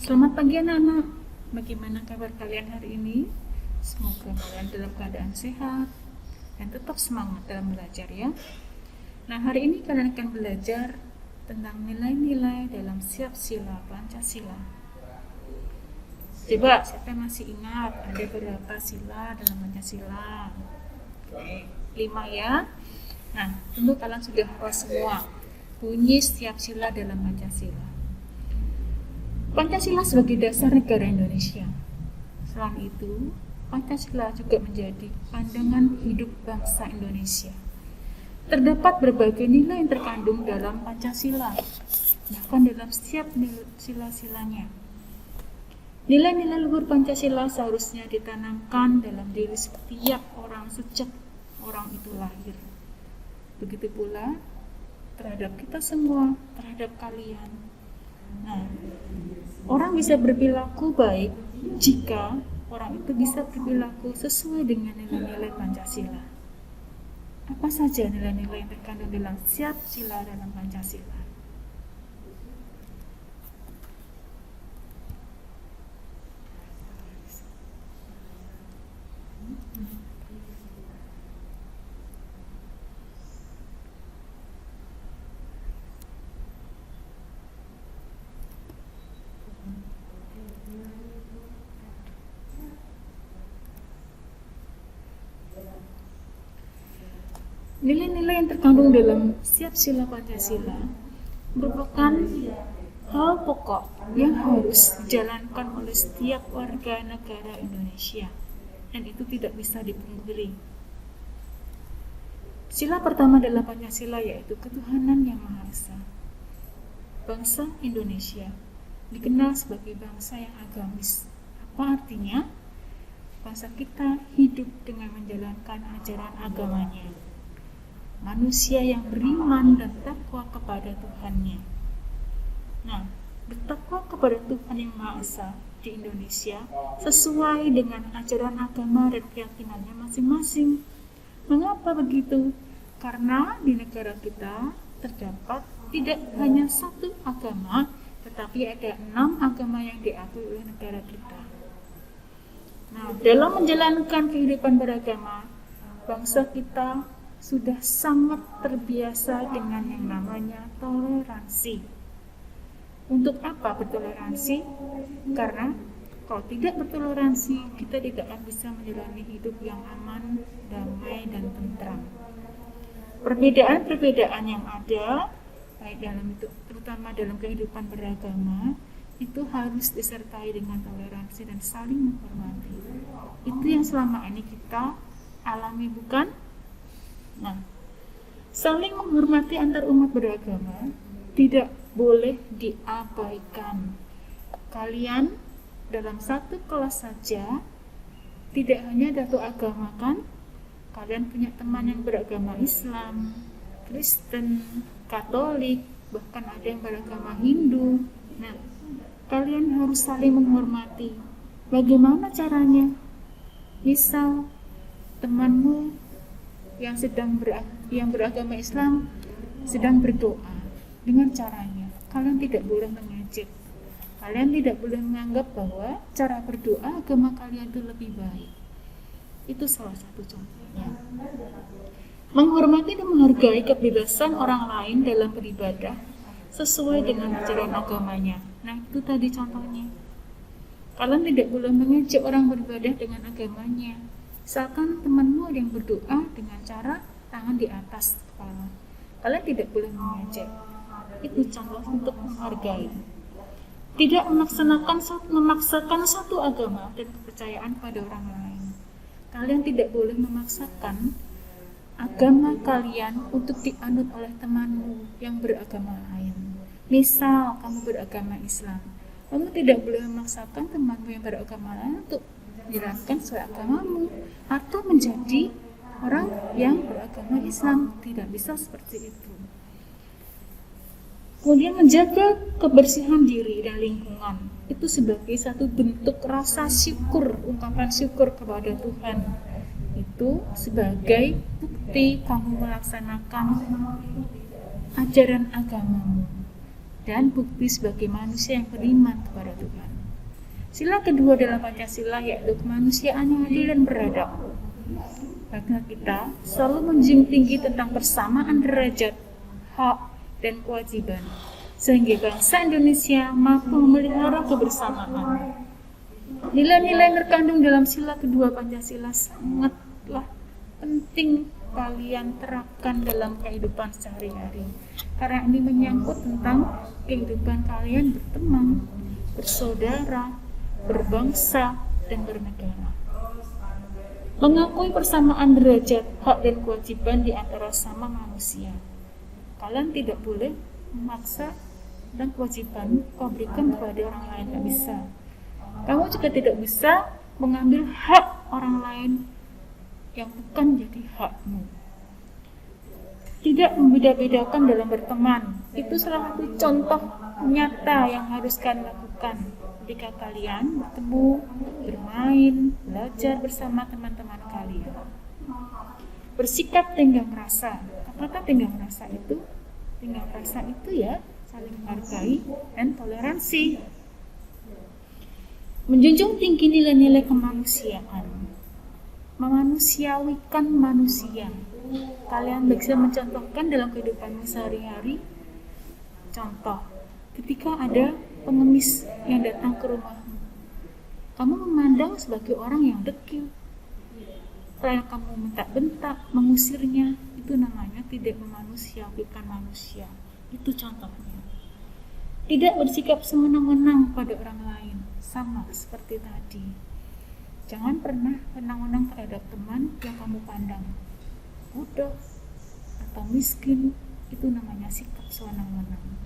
Selamat pagi anak-anak. Bagaimana kabar kalian hari ini? Semoga kalian dalam keadaan sehat dan tetap semangat dalam belajar ya. Nah, hari ini kalian akan belajar tentang nilai-nilai dalam sila Pancasila. Coba siapa yang masih ingat ada berapa sila dalam Pancasila? Oke, 5 ya. Nah, tentu kalian sudah hafal semua bunyi setiap sila dalam Pancasila. Pancasila sebagai dasar negara Indonesia. Selain itu, Pancasila juga menjadi pandangan hidup bangsa Indonesia. Terdapat berbagai nilai yang terkandung dalam Pancasila, bahkan dalam setiap sila-silanya. Nilai-nilai luhur Pancasila seharusnya ditanamkan dalam diri setiap orang sejak orang itu lahir. Begitu pula terhadap kita semua, terhadap kalian. Nah, orang bisa berperilaku baik jika orang itu bisa berperilaku sesuai dengan nilai-nilai Pancasila. Apa saja nilai-nilai yang terkandung dalam setiap sila dalam Pancasila? Nilai-nilai yang terkandung dalam setiap sila Pancasila merupakan hal pokok yang harus dijalankan oleh setiap warga negara Indonesia, dan itu tidak bisa dipungkiri. Sila pertama dalam Pancasila yaitu ketuhanan yang Maha Esa. Bangsa Indonesia dikenal sebagai bangsa yang agamis. Apa artinya? Bangsa kita hidup dengan menjalankan ajaran agamanya. Manusia yang beriman dan takwa kepada Tuhannya. Nah, bertakwa kepada Tuhan yang Maha Esa di Indonesia sesuai dengan ajaran agama dan keyakinannya masing-masing. Mengapa begitu? Karena di negara kita terdapat tidak hanya satu agama, tetapi ada 6 agama yang diakui oleh negara kita. Nah, dalam menjalankan kehidupan beragama, bangsa kita sudah sangat terbiasa dengan yang namanya toleransi. Untuk apa bertoleransi? Karena kalau tidak bertoleransi, kita tidak akan bisa menjalani hidup yang aman, damai, dan tentram. Perbedaan-perbedaan yang ada, baik dalam itu, terutama dalam kehidupan beragama, itu harus disertai dengan toleransi dan saling menghormati. Itu yang selama ini kita alami, bukan? Nah, saling menghormati antar umat beragama tidak boleh diabaikan. Kalian dalam satu kelas saja tidak hanya satu agama kan? Kalian punya teman yang beragama Islam, Kristen, Katolik, bahkan ada yang beragama Hindu. Nah, kalian harus saling menghormati. Bagaimana caranya? Misal temanmu yang beragama Islam sedang berdoa, dengan caranya kalian tidak boleh mengejek, kalian tidak boleh menganggap bahwa cara berdoa agama kalian itu lebih baik. Itu salah satu contohnya. Menghormati dan menghargai kebebasan orang lain dalam beribadah sesuai dengan ajaran agamanya. Nah, itu tadi contohnya. Kalian tidak boleh mengejek orang beribadah dengan agamanya. Misalkan temanmu ada yang berdoa dengan cara tangan di atas kepala, kalian tidak boleh mengejek. Itu contoh untuk menghargai. Tidak memaksakan satu agama dan kepercayaan pada orang lain. Kalian tidak boleh memaksakan agama kalian untuk dianut oleh temanmu yang beragama lain. Misal kamu beragama Islam, kamu tidak boleh memaksakan temanmu yang beragama lain untuk menjalankan sesuai agamamu atau menjadi orang yang beragama Islam. Tidak bisa seperti itu. Kemudian menjaga kebersihan diri dan lingkungan itu sebagai satu bentuk rasa syukur, ungkapan syukur kepada Tuhan. Itu sebagai bukti kamu melaksanakan ajaran agamamu dan bukti sebagai manusia yang beriman kepada Tuhan. Sila kedua dalam Pancasila yaitu kemanusiaan yang adil dan beradab. Bangsa kita selalu menjunjung tinggi tentang persamaan derajat, hak, dan kewajiban, sehingga bangsa Indonesia mampu memelihara kebersamaan. Nilai-nilai yang terkandung dalam sila kedua Pancasila sangatlah penting kalian terapkan dalam kehidupan sehari-hari, karena ini menyangkut tentang kehidupan kalian berteman, bersaudara, berbangsa, dan bernegara. Mengakui persamaan derajat, hak, dan kewajiban di antara sama manusia. Kalian tidak boleh memaksa dan kewajiban kau berikan kepada orang lain, tidak bisa. Kamu juga tidak bisa mengambil hak orang lain yang bukan jadi hakmu. Tidak membeda-bedakan dalam berteman. Itu salah satu contoh nyata yang harus kalian lakukan ketika kalian bertemu, bermain, belajar bersama teman-teman kalian. Bersikap tenggang rasa. Apakah tenggang rasa itu? Tenggang rasa itu ya saling menghargai dan toleransi. Menjunjung tinggi nilai-nilai kemanusiaan. Memanusiawikan manusia. Kalian bisa mencontohkan dalam kehidupan sehari-hari. Contoh, ketika ada pengemis yang datang ke rumahmu, kamu memandang sebagai orang yang dekil. Kalau kamu bentak-bentak, mengusirnya, itu namanya tidak memanusiawikan manusia. Itu contohnya. Tidak bersikap sewenang-wenang pada orang lain, sama seperti tadi. Jangan pernah wenang-wenang terhadap teman yang kamu pandang bodoh atau miskin, itu namanya sikap sewenang-wenang.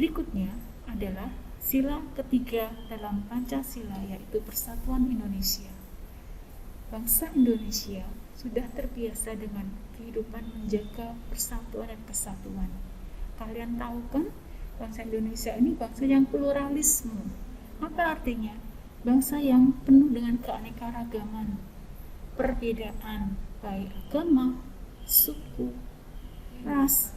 Berikutnya adalah sila ketiga dalam Pancasila, yaitu Persatuan Indonesia. Bangsa Indonesia sudah terbiasa dengan kehidupan menjaga persatuan dan kesatuan. Kalian tahu kan, bangsa Indonesia ini bangsa yang pluralisme. Apa artinya? Bangsa yang penuh dengan keanekaragaman, perbedaan, baik agama, suku, ras,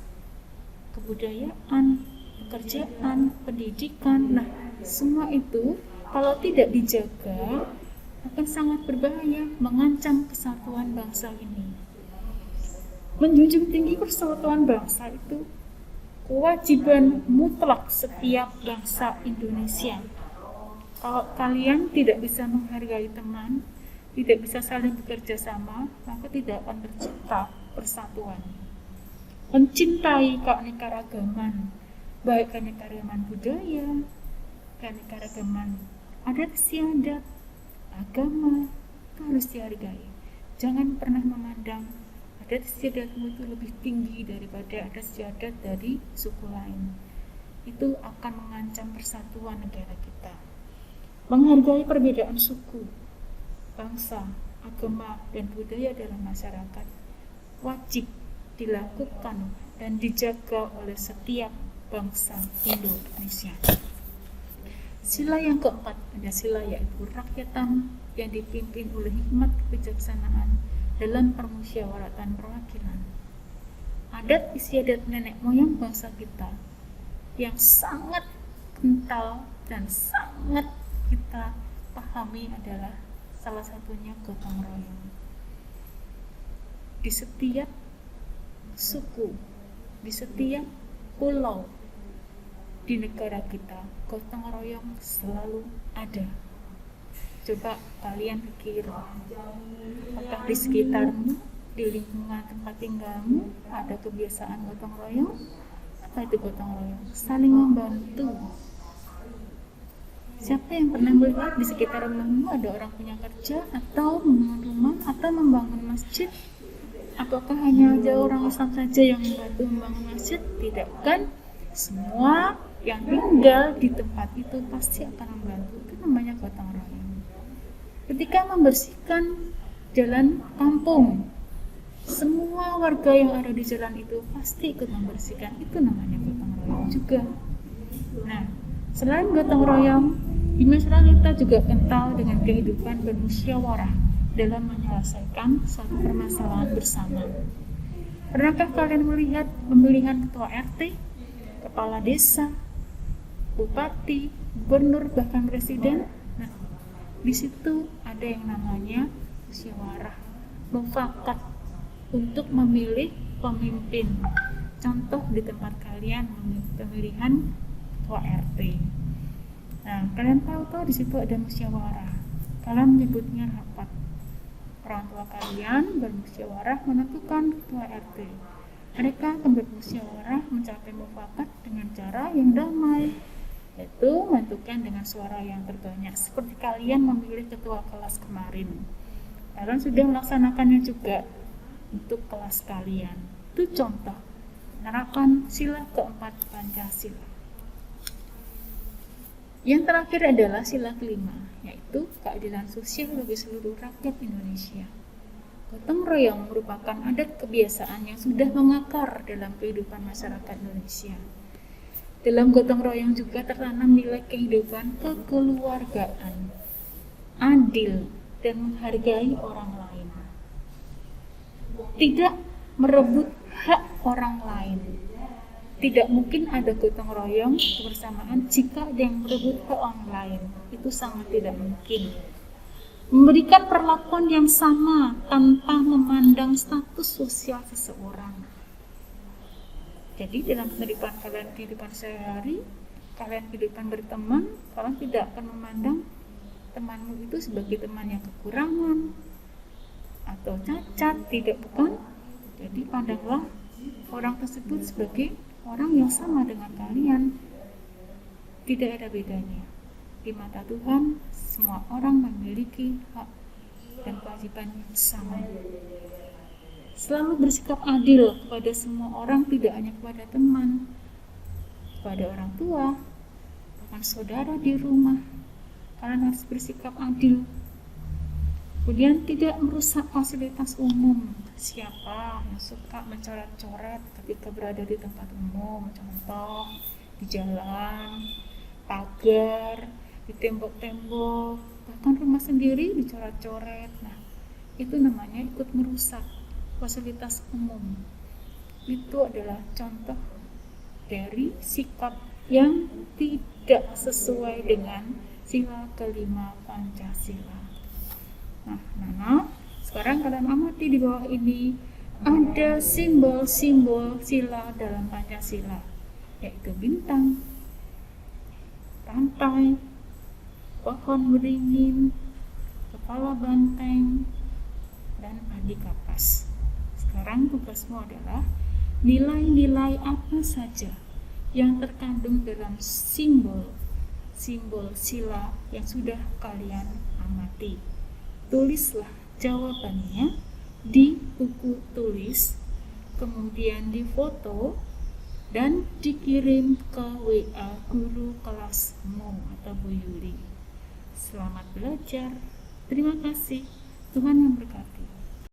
kebudayaan, pekerjaan, pendidikan. Nah, semua itu kalau tidak dijaga akan sangat berbahaya, mengancam kesatuan bangsa ini. Menjunjung tinggi persatuan bangsa itu kewajiban mutlak setiap bangsa Indonesia. Kalau kalian tidak bisa menghargai teman, tidak bisa saling bekerja sama, maka tidak akan tercipta persatuan. Mencintai keanekaragaman, baik keanekaragaman budaya, keanekaragaman adat istiadat, agama, itu harus dihargai. Jangan pernah memandang adat istiadatmu itu lebih tinggi daripada adat istiadat dari suku lain. Itu akan mengancam persatuan negara kita. Menghargai perbedaan suku, bangsa, agama, dan budaya dalam masyarakat wajib dilakukan dan dijaga oleh setiap bangsa Indonesia. Sila yang keempat, Pancasila, yaitu rakyatan yang dipimpin oleh hikmat kebijaksanaan dalam permusyawaratan perwakilan. Adat istiadat nenek moyang bangsa kita yang sangat kental dan sangat kita pahami adalah salah satunya gotong royong. Di setiap suku, di setiap pulau di negara kita, gotong royong selalu ada. Coba kalian pikir, apakah di sekitarmu, di lingkungan tempat tinggalmu ada kebiasaan gotong royong? Apa itu gotong royong? Saling membantu. Siapa yang pernah melihat di sekitar rumahmu ada orang punya kerja, atau membangun rumah, atau membangun masjid? Apakah hanya orang Islam saja yang membantu membangun masjid? Tidak kan? Semua yang tinggal di tempat itu pasti akan membantu. Itu namanya gotong royong. Ketika membersihkan jalan kampung, semua warga yang ada di jalan itu pasti ikut membersihkan. Itu namanya gotong royong juga. Nah, selain gotong royong, di masyarakat kita juga kental dengan kehidupan bermusyawarah dalam menyelesaikan suatu permasalahan bersama. Pernahkah kalian melihat pemilihan ketua RT, kepala desa, bupati, gubernur, bahkan presiden. Nah, di situ ada yang namanya musyawarah mufakat untuk memilih pemimpin. Contoh di tempat kalian pemilihan ketua RT. Nah, kalian tahu di situ ada musyawarah. Kalian menyebutnya rapat. Orang tua kalian bermusyawarah menentukan ketua RT. Mereka akan bermusyawarah mencapai mufakat dengan cara yang damai, yaitu menentukan dengan suara yang terbanyak. Seperti kalian memilih ketua kelas kemarin. Kalian sudah melaksanakannya juga untuk kelas kalian. Itu contoh penerapan sila keempat Pancasila. Yang terakhir adalah sila kelima, yaitu keadilan sosial bagi seluruh rakyat Indonesia. Gotong royong merupakan adat kebiasaan yang sudah mengakar dalam kehidupan masyarakat Indonesia. Dalam gotong royong juga tertanam nilai kehidupan kekeluargaan, adil, dan menghargai orang lain. Tidak merebut hak orang lain. Tidak mungkin ada gotong royong kebersamaan jika ada yang merebut hak orang lain. Itu sangat tidak mungkin. Memberikan perlakuan yang sama tanpa memandang status sosial seseorang. Jadi dalam kehidupan sehari-hari, kalian kehidupan berteman, kalian tidak akan memandang temanmu itu sebagai teman yang kekurangan atau cacat, tidak, bukan. Jadi pandanglah orang tersebut sebagai orang yang sama dengan kalian. Tidak ada bedanya. Di mata Tuhan, semua orang memiliki hak dan kewajiban yang sama. Selalu bersikap adil kepada semua orang, tidak hanya kepada teman, kepada orang tua, bahkan saudara di rumah. Kalian harus bersikap adil. Kemudian tidak merusak fasilitas umum. Siapa yang suka mencoret-coret ketika berada di tempat umum, contoh di jalan, pagar, di tembok-tembok, bahkan rumah sendiri dicoret-coret. Nah, itu namanya ikut merusak fasilitas umum. Itu adalah contoh dari sikap yang tidak sesuai dengan sila kelima Pancasila. Nah, sekarang kalian amati di bawah ini ada simbol-simbol sila dalam Pancasila, yaitu bintang, pantai, pohon beringin, kepala banteng, dan padi kapas. Sekarang tugasmu adalah nilai-nilai apa saja yang terkandung dalam simbol sila yang sudah kalian amati. Tulislah jawabannya di buku tulis, kemudian difoto dan dikirim ke WA guru kelasmu atau Bu Yuli. Selamat belajar. Terima kasih. Tuhan memberkati.